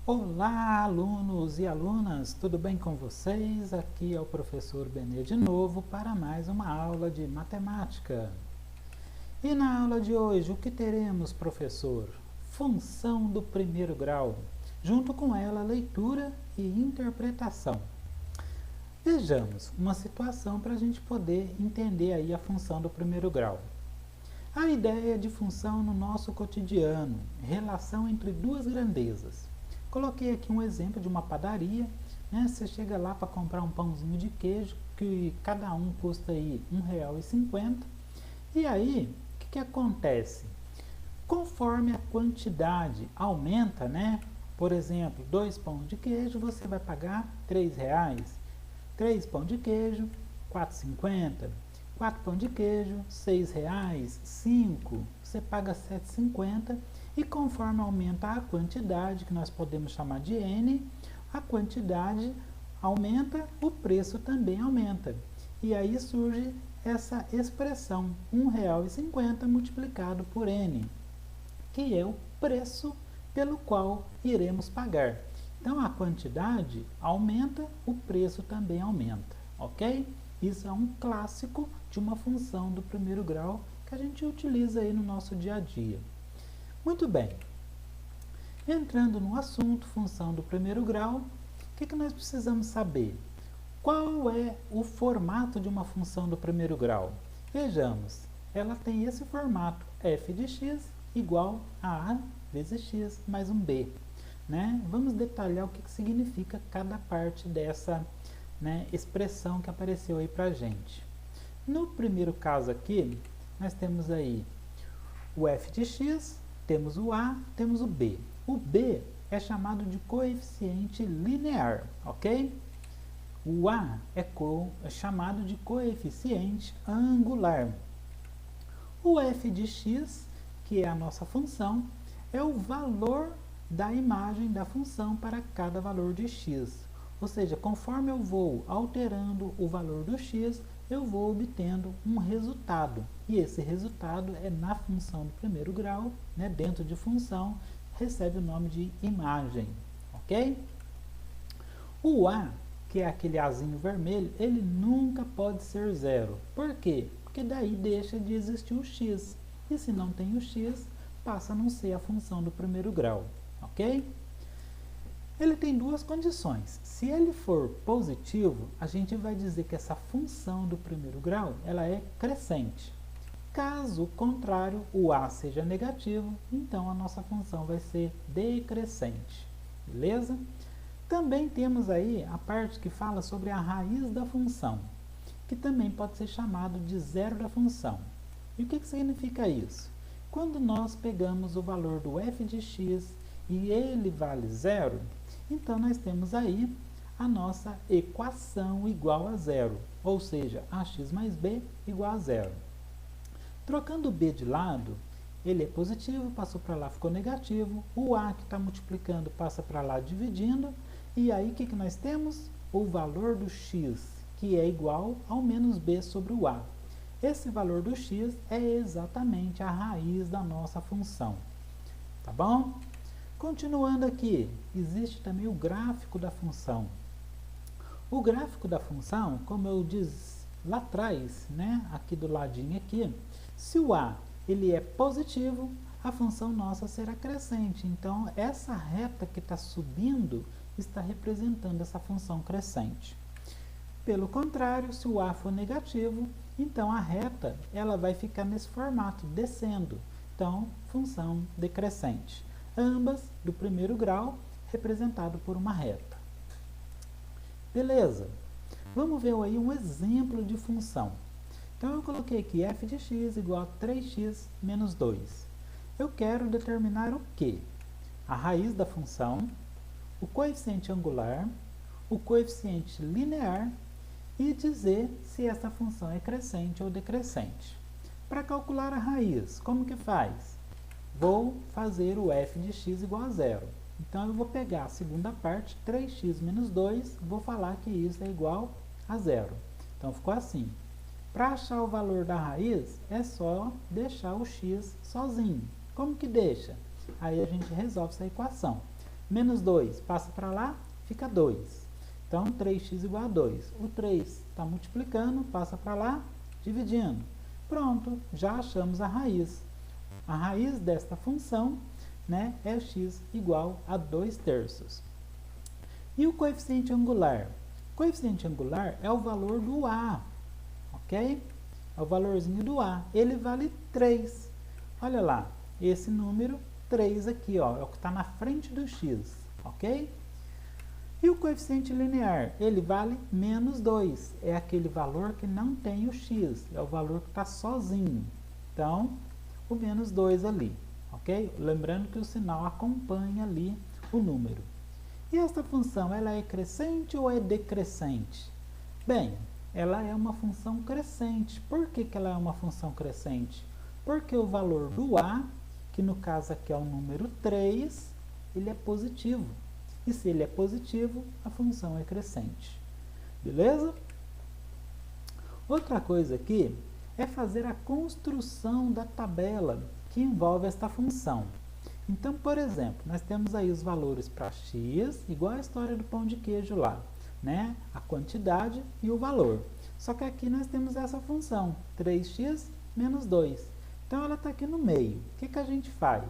Olá, alunos e alunas, tudo bem com vocês? Aqui é o professor Benê de novo para mais uma aula de matemática. E na aula de hoje, o que teremos, professor? Função do primeiro grau, junto com ela leitura e interpretação. Vejamos uma situação para a gente poder entender aí a função do primeiro grau. A ideia de função no nosso cotidiano, relação entre duas grandezas. Coloquei aqui um exemplo de uma padaria, né? Você chega lá para comprar um pãozinho de queijo, que cada um custa aí R$1,50. E aí, o que acontece? Conforme a quantidade aumenta, né? Por exemplo, 2 pães de queijo, você vai pagar R$3. 3 pães de queijo, R$4,50. 4 pão de queijo, R$6, 5, você paga R$7,50 e conforme aumenta a quantidade, que nós podemos chamar de N, a quantidade aumenta, o preço também aumenta. E aí surge essa expressão, R$1,50 multiplicado por N, que é o preço pelo qual iremos pagar. Então a quantidade aumenta, o preço também aumenta, ok? Isso é um clássico de uma função do primeiro grau que a gente utiliza aí no nosso dia a dia. Muito bem. Entrando no assunto, função do primeiro grau, o que nós precisamos saber? Qual é o formato de uma função do primeiro grau? Vejamos, ela tem esse formato, f de x igual a a vezes x mais um b. Né? Vamos detalhar o que significa cada parte dessa expressão que apareceu aí pra gente. No primeiro caso aqui, nós temos aí o f de x, temos o a, temos o b. O b é chamado de coeficiente linear, ok? O a é chamado de coeficiente angular. O f de x, que é a nossa função, é o valor da imagem da função para cada valor de x. Ou seja, conforme eu vou alterando o valor do x, eu vou obtendo um resultado. E esse resultado é na função do primeiro grau, né, dentro de função, recebe o nome de imagem. Ok? O a, que é aquele azinho vermelho, ele nunca pode ser zero. Por quê? Porque daí deixa de existir o x. E se não tem o x, passa a não ser a função do primeiro grau. Ok? Ele tem duas condições. Se ele for positivo, a gente vai dizer que essa função do primeiro grau ela é crescente. Caso contrário, o a seja negativo, então a nossa função vai ser decrescente. Beleza? Também temos aí a parte que fala sobre a raiz da função, que também pode ser chamado de zero da função. E o que significa isso? Quando nós pegamos o valor do f de x e ele vale zero, então nós temos aí a nossa equação igual a zero, ou seja, ax mais b igual a zero. Trocando o b de lado, ele é positivo, passou para lá, ficou negativo, o a que está multiplicando passa para lá dividindo, e aí o que nós temos? O valor do x, que é igual ao menos b sobre o a. Esse valor do x é exatamente a raiz da nossa função, tá bom? Continuando aqui, existe também o gráfico da função. O gráfico da função, como eu disse lá atrás, né, aqui do ladinho aqui, se o a ele é positivo, a função nossa será crescente. Então, essa reta que está subindo está representando essa função crescente. Pelo contrário, se o a for negativo, então a reta ela vai ficar nesse formato, descendo. Então, função decrescente. Ambas do primeiro grau, representado por uma reta. Beleza? Vamos ver aí um exemplo de função. Então eu coloquei aqui f de x igual a 3x menos 2. Eu quero determinar o quê? A raiz da função, o coeficiente angular, o coeficiente linear e dizer se essa função é crescente ou decrescente. Para calcular a raiz, como que faz? Vou fazer o f de x igual a zero. Então, eu vou pegar a segunda parte, 3x menos 2, vou falar que isso é igual a zero. Então, ficou assim. Para achar o valor da raiz, é só deixar o x sozinho. Como que deixa? Aí a gente resolve essa equação. Menos 2 passa para lá, fica 2. Então, 3x igual a 2. O 3 está multiplicando, passa para lá, dividindo. Pronto, já achamos a raiz. A raiz desta função, né, é x igual a 2/3. E o coeficiente angular? O coeficiente angular é o valor do a, ok? É o valorzinho do a. Ele vale 3. Olha lá, esse número 3 aqui, ó, é o que está na frente do x, ok? E o coeficiente linear? Ele vale menos 2. É aquele valor que não tem o x, é o valor que está sozinho. Então, o menos 2 ali, ok? Lembrando que o sinal acompanha ali o número. E esta função, ela é crescente ou é decrescente? Bem, ela é uma função crescente. Por que ela é uma função crescente? Porque o valor do a, que no caso aqui é o número 3, ele é positivo. E se ele é positivo, a função é crescente. Beleza? Outra coisa aqui é fazer a construção da tabela que envolve esta função. Então, por exemplo, nós temos aí os valores para x, igual a história do pão de queijo lá, né? A quantidade e o valor. Só que aqui nós temos essa função, 3x menos 2. Então, ela está aqui no meio. O que a gente faz?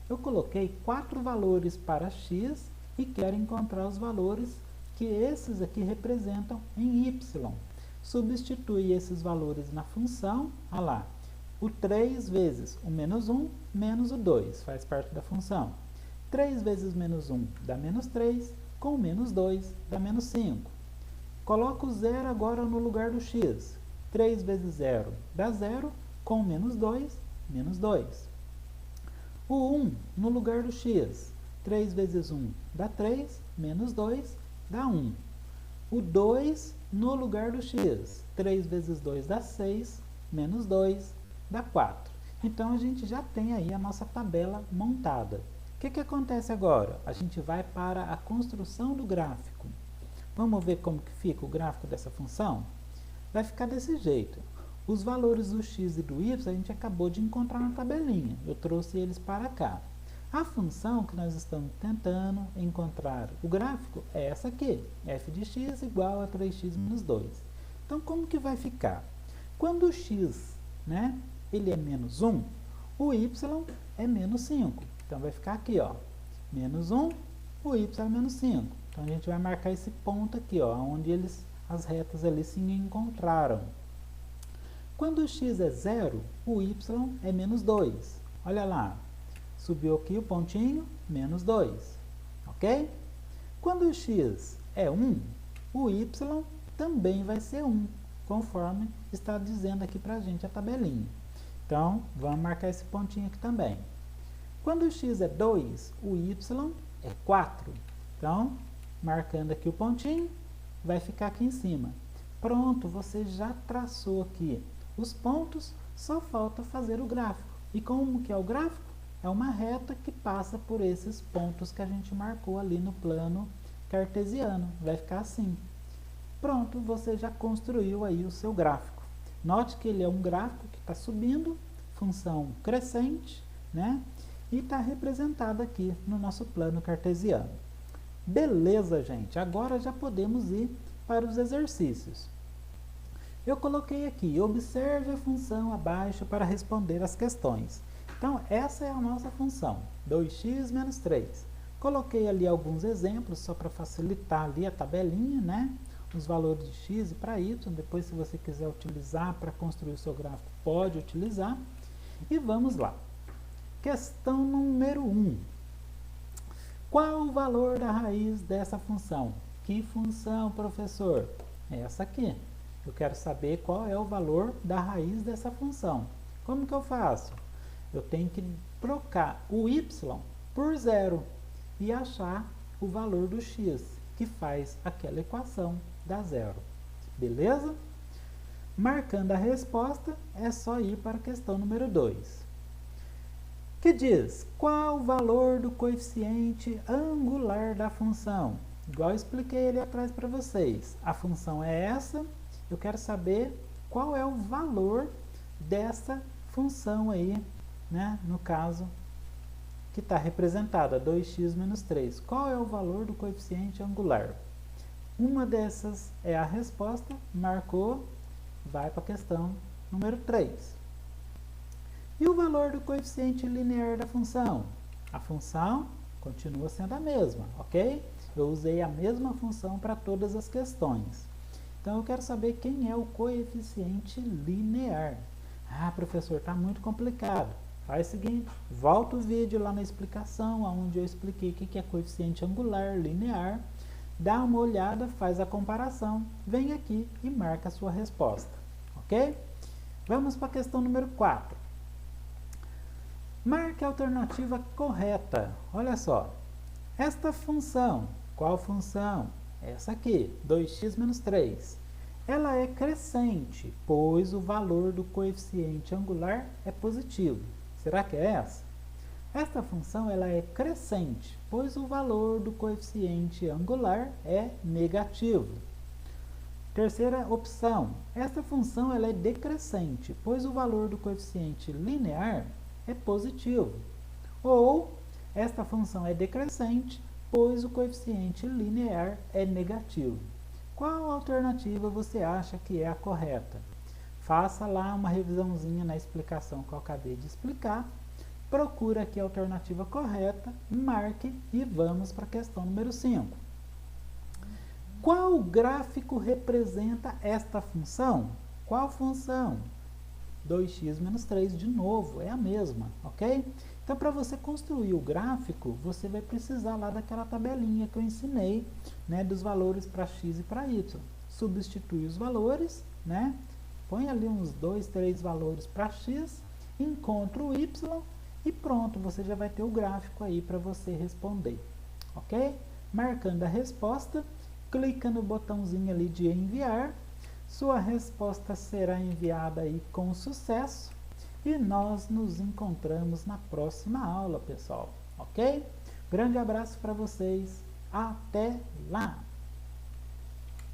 Eu coloquei 4 valores para x e quero encontrar os valores que esses aqui representam em y. Substitui esses valores na função, olha lá, o 3 vezes o menos 1 menos o 2, faz parte da função. 3 vezes menos 1 dá menos 3, com menos 2 dá menos 5. Coloco o 0 agora no lugar do x. 3 vezes 0 dá 0, com menos 2, menos 2. O 1 no lugar do x. 3 vezes 1 dá 3, menos 2 dá 1. O 2 no lugar do x. 3 vezes 2 dá 6, menos 2 dá 4. Então, a gente já tem aí a nossa tabela montada. O que acontece agora? A gente vai para a construção do gráfico. Vamos ver como que fica o gráfico dessa função? Vai ficar desse jeito. Os valores do x e do y a gente acabou de encontrar na tabelinha. Eu trouxe eles para cá. A função que nós estamos tentando encontrar o gráfico é essa aqui, f de x igual a 3x menos 2. Então, como que vai ficar? Quando o x, né, ele é menos 1, o y é menos 5. Então, vai ficar aqui, ó, menos 1, o y é menos 5. Então, a gente vai marcar esse ponto aqui, ó, onde as retas ali se encontraram. Quando o x é 0, o y é menos 2. Olha lá. Subiu aqui o pontinho, menos 2, ok? Quando o x é 1, o y também vai ser 1, conforme está dizendo aqui para a gente a tabelinha. Então, vamos marcar esse pontinho aqui também. Quando o x é 2, o y é 4. Então, marcando aqui o pontinho, vai ficar aqui em cima. Pronto, você já traçou aqui os pontos, só falta fazer o gráfico. E como que é o gráfico? É uma reta que passa por esses pontos que a gente marcou ali no plano cartesiano. Vai ficar assim. Pronto, você já construiu aí o seu gráfico. Note que ele é um gráfico que está subindo, função crescente, né? E está representado aqui no nosso plano cartesiano. Beleza, gente? Agora já podemos ir para os exercícios. Eu coloquei aqui, observe a função abaixo para responder as questões. Então, essa é a nossa função, 2x menos 3. Coloquei ali alguns exemplos, só para facilitar ali a tabelinha, né? Os valores de x e para y. Depois, se você quiser utilizar para construir o seu gráfico, pode utilizar. E vamos lá. Questão número 1. Qual o valor da raiz dessa função? Que função, professor? É essa aqui. Eu quero saber qual é o valor da raiz dessa função. Como que eu faço? Eu tenho que trocar o y por 0 e achar o valor do x, que faz aquela equação dar 0. Beleza? Marcando a resposta, é só ir para a questão número 2. Que diz, qual o valor do coeficiente angular da função? Igual eu expliquei ali atrás para vocês. A função é essa, eu quero saber qual é o valor dessa função aí, né? No caso, que está representada, 2x menos 3. Qual é o valor do coeficiente angular? Uma dessas é a resposta, marcou, vai para a questão número 3. E o valor do coeficiente linear da função? A função continua sendo a mesma, ok? Eu usei a mesma função para todas as questões. Então, eu quero saber quem é o coeficiente linear. Ah, professor, está muito complicado. Faz o seguinte, volta o vídeo lá na explicação, onde eu expliquei o que é coeficiente angular, linear. Dá uma olhada, faz a comparação, vem aqui e marca a sua resposta, ok? Vamos para a questão número 4. Marque a alternativa correta. Olha só, esta função, qual função? Essa aqui, 2x menos 3. Ela é crescente, pois o valor do coeficiente angular é positivo. Será que é essa? Esta função ela é crescente, pois o valor do coeficiente angular é negativo. Terceira opção, esta função ela é decrescente, pois o valor do coeficiente linear é positivo. Ou, esta função é decrescente, pois o coeficiente linear é negativo. Qual alternativa você acha que é a correta? Faça lá uma revisãozinha na explicação que eu acabei de explicar. Procura aqui a alternativa correta, marque e vamos para a questão número 5. Qual gráfico representa esta função? Qual função? 2x menos 3, de novo, é a mesma, ok? Então, para você construir o gráfico, você vai precisar lá daquela tabelinha que eu ensinei, né, dos valores para x e para y. Substitui os valores, né? Põe ali uns 2, 3 valores para x, encontra o y e pronto, você já vai ter o gráfico aí para você responder, ok? Marcando a resposta, clica no botãozinho ali de enviar, sua resposta será enviada aí com sucesso e nós nos encontramos na próxima aula, pessoal, ok? Grande abraço para vocês, até lá!